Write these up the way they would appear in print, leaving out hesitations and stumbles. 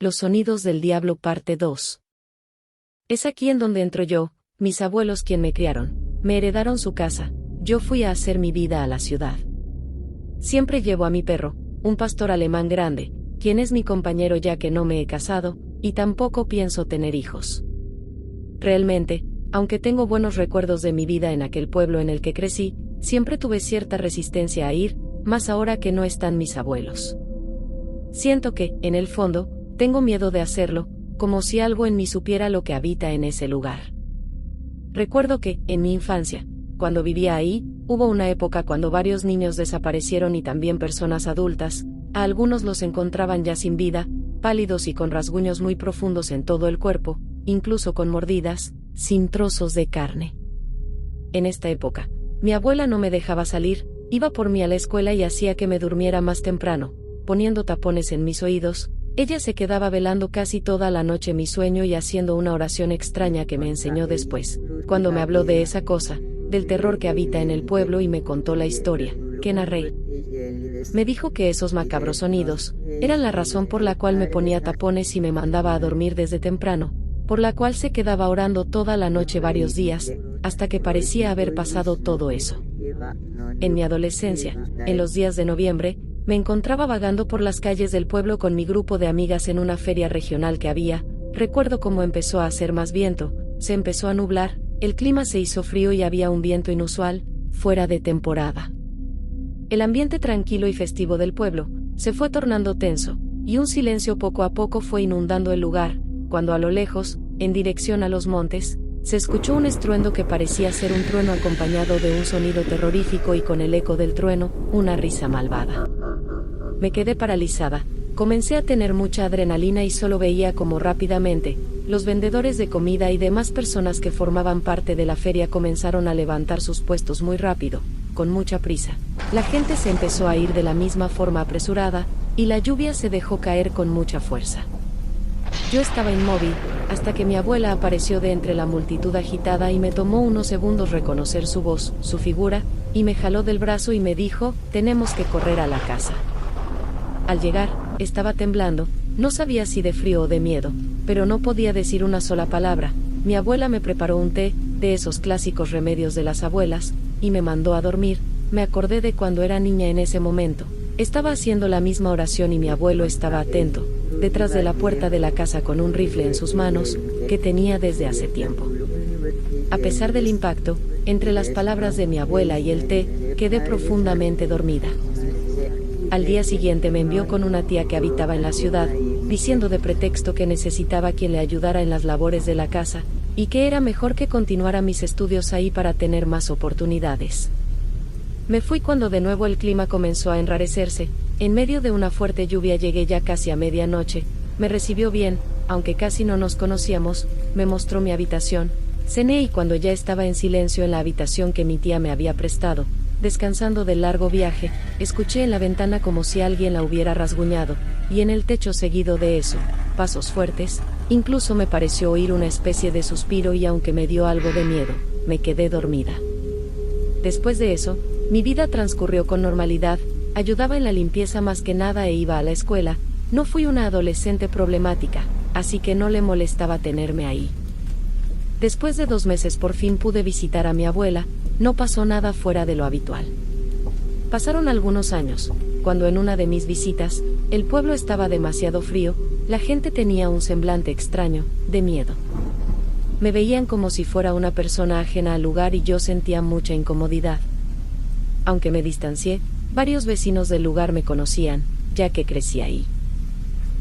Los sonidos del diablo parte 2. Es aquí en donde entro yo, mis abuelos quien me criaron, me heredaron su casa, yo fui a hacer mi vida a la ciudad. Siempre llevo a mi perro, un pastor alemán grande, quien es mi compañero ya que no me he casado, y tampoco pienso tener hijos. Realmente, aunque tengo buenos recuerdos de mi vida en aquel pueblo en el que crecí, siempre tuve cierta resistencia a ir, más ahora que no están mis abuelos. Siento que, en el fondo, tengo miedo de hacerlo, como si algo en mí supiera lo que habita en ese lugar. Recuerdo que, en mi infancia, cuando vivía ahí, hubo una época cuando varios niños desaparecieron y también personas adultas, a algunos los encontraban ya sin vida, pálidos y con rasguños muy profundos en todo el cuerpo, incluso con mordidas, sin trozos de carne. En esta época, mi abuela no me dejaba salir, iba por mí a la escuela y hacía que me durmiera más temprano, poniendo tapones en mis oídos. Ella se quedaba velando casi toda la noche mi sueño y haciendo una oración extraña que me enseñó después, cuando me habló de esa cosa, del terror que habita en el pueblo y me contó la historia, que narré. Me dijo que esos macabros sonidos eran la razón por la cual me ponía tapones y me mandaba a dormir desde temprano, por la cual se quedaba orando toda la noche varios días, hasta que parecía haber pasado todo eso. En mi adolescencia, en los días de noviembre, me encontraba vagando por las calles del pueblo con mi grupo de amigas en una feria regional que había. Recuerdo cómo empezó a hacer más viento, se empezó a nublar, el clima se hizo frío y había un viento inusual, fuera de temporada. El ambiente tranquilo y festivo del pueblo se fue tornando tenso, y un silencio poco a poco fue inundando el lugar, cuando a lo lejos, en dirección a los montes, se escuchó un estruendo que parecía ser un trueno acompañado de un sonido terrorífico y con el eco del trueno, una risa malvada. Me quedé paralizada, comencé a tener mucha adrenalina y solo veía cómo rápidamente, los vendedores de comida y demás personas que formaban parte de la feria comenzaron a levantar sus puestos muy rápido, con mucha prisa. La gente se empezó a ir de la misma forma apresurada, y la lluvia se dejó caer con mucha fuerza. Yo estaba inmóvil, hasta que mi abuela apareció de entre la multitud agitada y me tomó unos segundos reconocer su voz, su figura, y me jaló del brazo y me dijo, tenemos que correr a la casa. Al llegar, estaba temblando, no sabía si de frío o de miedo, pero no podía decir una sola palabra. Mi abuela me preparó un té, de esos clásicos remedios de las abuelas, y me mandó a dormir. Me acordé de cuando era niña en ese momento. Estaba haciendo la misma oración y mi abuelo estaba atento, detrás de la puerta de la casa con un rifle en sus manos, que tenía desde hace tiempo. A pesar del impacto, entre las palabras de mi abuela y el té, quedé profundamente dormida. Al día siguiente me envió con una tía que habitaba en la ciudad, diciendo de pretexto que necesitaba quien le ayudara en las labores de la casa, y que era mejor que continuara mis estudios ahí para tener más oportunidades. Me fui cuando de nuevo el clima comenzó a enrarecerse. En medio de una fuerte lluvia llegué ya casi a medianoche. Me recibió bien, aunque casi no nos conocíamos, me mostró mi habitación, cené y cuando ya estaba en silencio en la habitación que mi tía me había prestado, descansando del largo viaje, escuché en la ventana como si alguien la hubiera rasguñado, y en el techo seguido de eso, pasos fuertes, incluso me pareció oír una especie de suspiro y aunque me dio algo de miedo, me quedé dormida. Después de eso, mi vida transcurrió con normalidad, ayudaba en la limpieza más que nada e iba a la escuela, no fui una adolescente problemática, así que no le molestaba tenerme ahí. Después de 2 meses por fin pude visitar a mi abuela, no pasó nada fuera de lo habitual. Pasaron algunos años, cuando en una de mis visitas, el pueblo estaba demasiado frío, la gente tenía un semblante extraño, de miedo. Me veían como si fuera una persona ajena al lugar y yo sentía mucha incomodidad. Aunque me distancié, varios vecinos del lugar me conocían, ya que crecí ahí.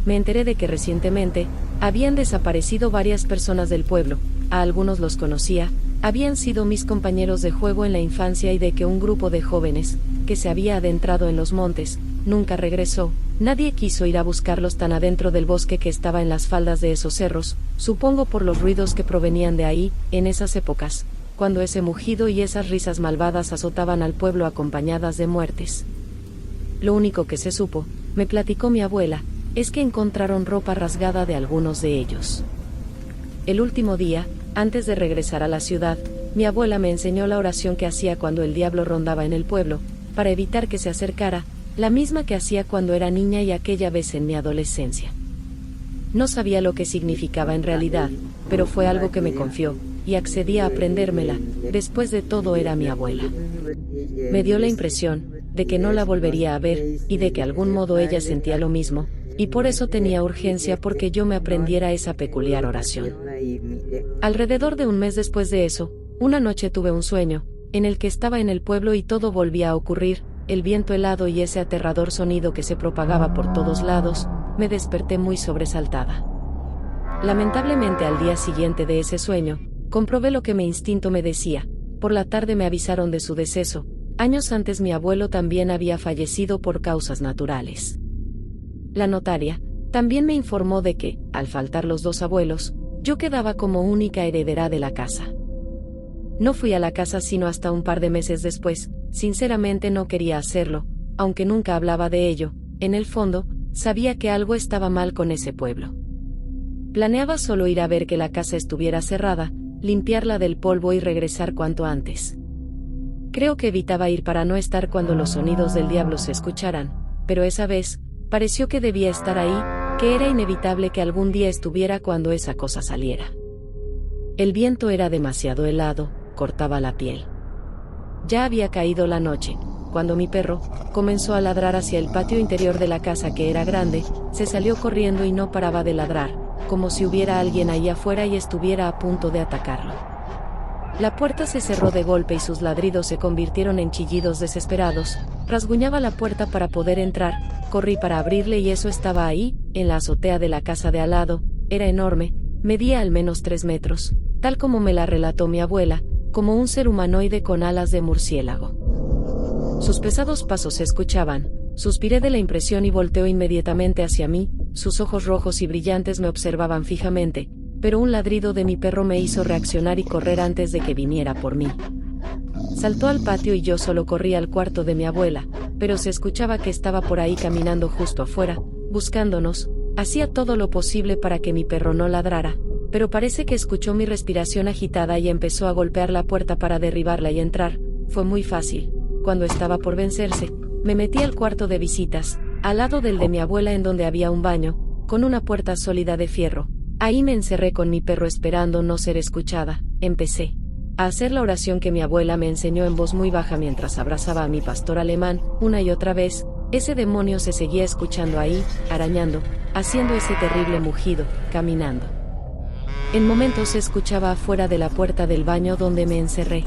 Me enteré de que recientemente, habían desaparecido varias personas del pueblo, a algunos los conocía, habían sido mis compañeros de juego en la infancia y de que un grupo de jóvenes, que se había adentrado en los montes, nunca regresó, nadie quiso ir a buscarlos tan adentro del bosque que estaba en las faldas de esos cerros, supongo por los ruidos que provenían de ahí, en esas épocas, cuando ese mugido y esas risas malvadas azotaban al pueblo acompañadas de muertes. Lo único que se supo, me platicó mi abuela, es que encontraron ropa rasgada de algunos de ellos. El último día, antes de regresar a la ciudad, mi abuela me enseñó la oración que hacía cuando el diablo rondaba en el pueblo, para evitar que se acercara, la misma que hacía cuando era niña y aquella vez en mi adolescencia. No sabía lo que significaba en realidad, pero fue algo que me confió, y accedí a aprendérmela. Después de todo era mi abuela. Me dio la impresión de que no la volvería a ver, y de que algún modo ella sentía lo mismo, y por eso tenía urgencia porque yo me aprendiera esa peculiar oración. Alrededor de un mes después de eso, una noche tuve un sueño, en el que estaba en el pueblo y todo volvía a ocurrir, el viento helado y ese aterrador sonido que se propagaba por todos lados. Me desperté muy sobresaltada. Lamentablemente al día siguiente de ese sueño, comprobé lo que mi instinto me decía. Por la tarde me avisaron de su deceso. Años antes mi abuelo también había fallecido por causas naturales. La notaria también me informó de que, al faltar los dos abuelos, yo quedaba como única heredera de la casa. No fui a la casa sino hasta un par de meses después. Sinceramente no quería hacerlo, aunque nunca hablaba de ello. En el fondo, sabía que algo estaba mal con ese pueblo. Planeaba solo ir a ver que la casa estuviera cerrada, limpiarla del polvo y regresar cuanto antes. Creo que evitaba ir para no estar cuando los sonidos del diablo se escucharan, pero esa vez, pareció que debía estar ahí, que era inevitable que algún día estuviera cuando esa cosa saliera. El viento era demasiado helado, cortaba la piel. Ya había caído la noche, cuando mi perro comenzó a ladrar hacia el patio interior de la casa, que era grande. Se salió corriendo y no paraba de ladrar, como si hubiera alguien ahí afuera y estuviera a punto de atacarlo. La puerta se cerró de golpe y sus ladridos se convirtieron en chillidos desesperados. Rasguñaba la puerta para poder entrar, corrí para abrirle y eso estaba ahí, en la azotea de la casa de al lado. Era enorme, medía al menos 3 metros, tal como me la relató mi abuela, como un ser humanoide con alas de murciélago. Sus pesados pasos se escuchaban. Suspiré de la impresión y volteó inmediatamente hacia mí. Sus ojos rojos y brillantes me observaban fijamente, pero un ladrido de mi perro me hizo reaccionar y correr antes de que viniera por mí. Saltó al patio y yo solo corrí al cuarto de mi abuela, pero se escuchaba que estaba por ahí caminando justo afuera, buscándonos. Hacía todo lo posible para que mi perro no ladrara, pero parece que escuchó mi respiración agitada y empezó a golpear la puerta para derribarla y entrar. Fue muy fácil. Cuando estaba por vencerse, me metí al cuarto de visitas, al lado del de mi abuela, en donde había un baño, con una puerta sólida de fierro. Ahí me encerré con mi perro esperando no ser escuchada. Empecé a hacer la oración que mi abuela me enseñó en voz muy baja mientras abrazaba a mi pastor alemán. Una y otra vez, ese demonio se seguía escuchando ahí, arañando, haciendo ese terrible mugido, caminando. En momentos se escuchaba afuera de la puerta del baño donde me encerré.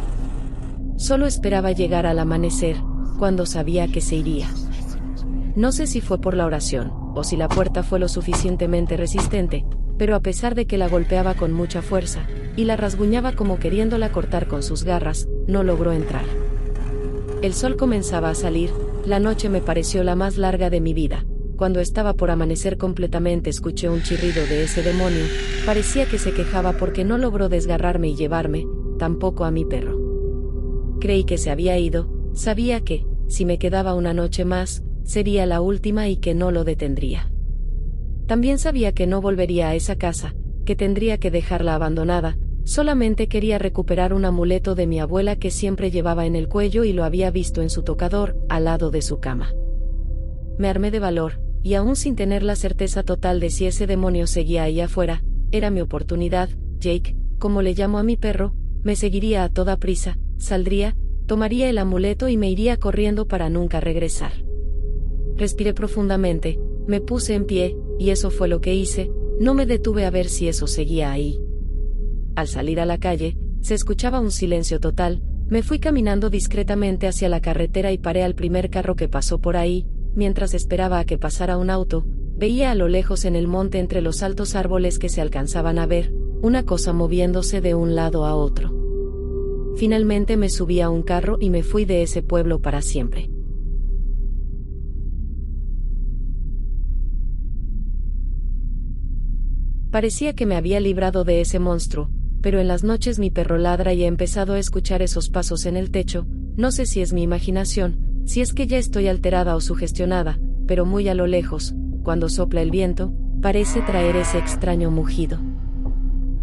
Solo esperaba llegar al amanecer, cuando sabía que se iría. No sé si fue por la oración, o si la puerta fue lo suficientemente resistente, pero a pesar de que la golpeaba con mucha fuerza, y la rasguñaba como queriéndola cortar con sus garras, no logró entrar. El sol comenzaba a salir. La noche me pareció la más larga de mi vida. Cuando estaba por amanecer completamente escuché un chirrido de ese demonio. Parecía que se quejaba porque no logró desgarrarme y llevarme, tampoco a mi perro. Creí que se había ido. Sabía que, si me quedaba una noche más, sería la última y que no lo detendría. También sabía que no volvería a esa casa, que tendría que dejarla abandonada. Solamente quería recuperar un amuleto de mi abuela que siempre llevaba en el cuello y lo había visto en su tocador, al lado de su cama. Me armé de valor, y aún sin tener la certeza total de si ese demonio seguía ahí afuera, era mi oportunidad. Jake, como le llamo a mi perro, me seguiría a toda prisa, saldría, tomaría el amuleto y me iría corriendo para nunca regresar. Respiré profundamente, me puse en pie, y eso fue lo que hice. No me detuve a ver si eso seguía ahí. Al salir a la calle, se escuchaba un silencio total. Me fui caminando discretamente hacia la carretera y paré al primer carro que pasó por ahí. Mientras esperaba a que pasara un auto, veía a lo lejos en el monte, entre los altos árboles que se alcanzaban a ver, una cosa moviéndose de un lado a otro. Finalmente me subí a un carro y me fui de ese pueblo para siempre. Parecía que me había librado de ese monstruo, pero en las noches mi perro ladra y he empezado a escuchar esos pasos en el techo. No sé si es mi imaginación, si es que ya estoy alterada o sugestionada, pero muy a lo lejos, cuando sopla el viento, parece traer ese extraño mugido.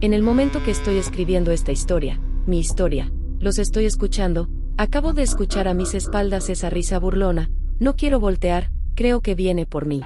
En el momento que estoy escribiendo esta historia, mi historia, los estoy escuchando. Acabo de escuchar a mis espaldas esa risa burlona. No quiero voltear, creo que viene por mí.